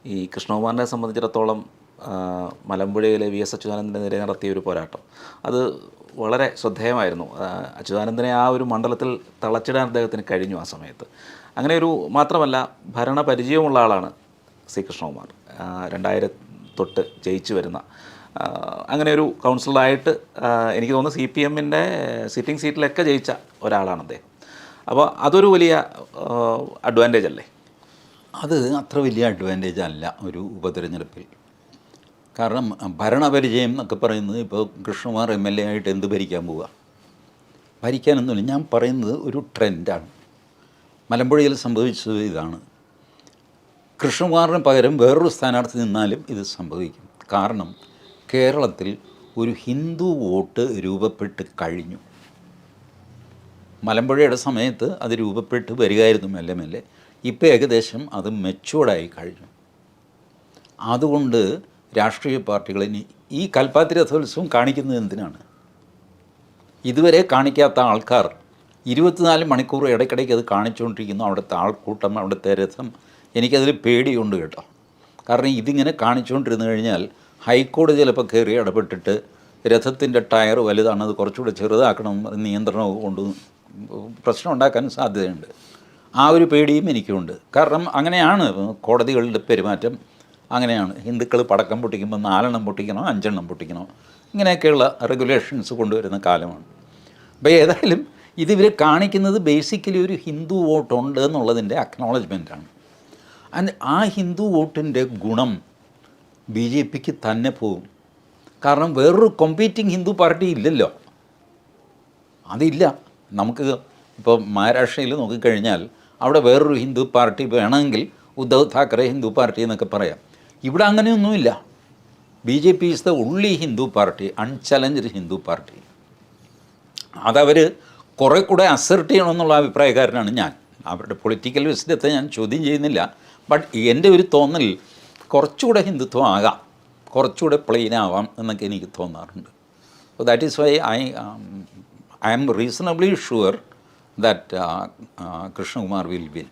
ഈ കൃഷ്ണകുമാറിനെ സംബന്ധിച്ചിടത്തോളം മലമ്പുഴയിലെ വി.എസ്. അച്യുതാനന്ദൻ്റെ നേരെ നടത്തിയ ഒരു പോരാട്ടം അത് വളരെ ശ്രദ്ധേയമായിരുന്നു. അച്യുതാനന്ദനെ ആ ഒരു മണ്ഡലത്തിൽ തളച്ചിടാൻ അദ്ദേഹത്തിന് കഴിഞ്ഞു ആ സമയത്ത്. അങ്ങനെ ഒരു മാത്രമല്ല ഭരണപരിചയമുള്ള ആളാണ് സി കൃഷ്ണകുമാർ. 2000 തൊട്ട് ജയിച്ചു വരുന്ന അങ്ങനെ ഒരു കൗൺസിലറായിട്ട് എനിക്ക് തോന്നുന്നു CPM-ൻ്റെ സിറ്റിംഗ് സീറ്റിലൊക്കെ ജയിച്ച ഒരാളാണ് അദ്ദേഹം. അപ്പോൾ അതൊരു വലിയ അഡ്വാൻറ്റേജ് അല്ലേ? അത് അത്ര വലിയ അഡ്വാൻറ്റേജ് അല്ല ഒരു ഉപതെരഞ്ഞെടുപ്പിൽ. കാരണം ഭരണപരിചയം എന്നൊക്കെ പറയുന്നത് ഇപ്പോൾ കൃഷ്ണകുമാർ MLA ആയിട്ട് എന്ത് ഭരിക്കാൻ പോവുക? ഭരിക്കാനൊന്നുമില്ല. ഞാൻ പറയുന്നത് ഒരു ട്രെൻഡാണ്. മലമ്പുഴയിൽ സംഭവിച്ചത് ഇതാണ്. കൃഷ്ണകുമാറിന് പകരം വേറൊരു സ്ഥാനാർത്ഥി നിന്നാലും ഇത് സംഭവിക്കും. കാരണം കേരളത്തിൽ ഒരു ഹിന്ദു വോട്ട് രൂപപ്പെട്ട് കഴിഞ്ഞു. മലമ്പുഴയുടെ സമയത്ത് അത് രൂപപ്പെട്ട് വരികയായിരുന്നു മെല്ലെ മെല്ലെ. ഇപ്പോൾ ഏകദേശം അത് മെച്യൂർഡായി കഴിഞ്ഞു. അതുകൊണ്ട് രാഷ്ട്രീയ പാർട്ടികളിനി ഈ കൽപ്പാത്തി രഥോത്സവം കാണിക്കുന്നത് എന്തിനാണ്? ഇതുവരെ കാണിക്കാത്ത ആൾക്കാർ 24 മണിക്കൂർ ഇടയ്ക്കിടയ്ക്ക് അത് കാണിച്ചുകൊണ്ടിരിക്കുന്നു. അവിടുത്തെ ആൾക്കൂട്ടം, അവിടുത്തെ രഥം. എനിക്കതിൽ പേടിയുണ്ട് കേട്ടോ. കാരണം ഇതിങ്ങനെ കാണിച്ചുകൊണ്ടിരുന്നു കഴിഞ്ഞാൽ ഹൈക്കോടതി ചിലപ്പോൾ കയറി ഇടപെട്ടിട്ട് രഥത്തിൻ്റെ ടയർ വലുതാണ്, അത് കുറച്ചുകൂടെ ചെറുതാക്കണം, നിയന്ത്രണമൊക്കെ കൊണ്ട് പ്രശ്നം ഉണ്ടാക്കാൻ സാധ്യതയുണ്ട്. ആ ഒരു പേടിയും എനിക്കുണ്ട്. കാരണം അങ്ങനെയാണ് കോടതികളുടെ പെരുമാറ്റം. അങ്ങനെയാണ്. ഹിന്ദുക്കൾ പടക്കം പൊട്ടിക്കുമ്പോൾ 4 എണ്ണം പൊട്ടിക്കണോ 5 എണ്ണം പൊട്ടിക്കണോ, ഇങ്ങനെയൊക്കെയുള്ള റെഗുലേഷൻസ് കൊണ്ടുവരുന്ന കാലമാണ്. അപ്പോൾ ഏതായാലും ഇതിവർ കാണിക്കുന്നത് ബേസിക്കലി ഒരു ഹിന്ദു വോട്ടുണ്ട് എന്നുള്ളതിൻ്റെ അക്നോളജ്മെൻറ്റാണ്. ആൻഡ് ആ ഹിന്ദു വോട്ടിൻ്റെ ഗുണം BJPക്ക് തന്നെ പോകും. കാരണം വേറൊരു കോമ്പീറ്റിംഗ് ഹിന്ദു പാർട്ടി ഇല്ലല്ലോ. അതില്ല. നമുക്ക് ഇപ്പോൾ മഹാരാഷ്ട്രയിൽ നോക്കിക്കഴിഞ്ഞാൽ അവിടെ വേറൊരു ഹിന്ദു പാർട്ടി വേണമെങ്കിൽ ഉദ്ധവ് താക്കറെ ഹിന്ദു പാർട്ടി എന്നൊക്കെ പറയാം. ഇവിടെ അങ്ങനെയൊന്നുമില്ല. BJP is the only Hindu party, unchallenged Hindu party. അതവർ കുറേ കൂടെ അസെർട്ട് ചെയ്യണമെന്നുള്ള അഭിപ്രായക്കാരനാണ് ഞാൻ. അവരുടെ പൊളിറ്റിക്കൽ വിസ്ഡത്തെ ഞാൻ ചോദ്യം ചെയ്യുന്നില്ല. ബട്ട് എൻ്റെ ഒരു തോന്നൽ കുറച്ചുകൂടെ ഹിന്ദുത്വം ആകാം, കുറച്ചുകൂടെ പ്ലെയിൻ ആവാം എന്നൊക്കെ എനിക്ക് തോന്നാറുണ്ട്. So that is why I am reasonably sure that Krishna Kumar will win.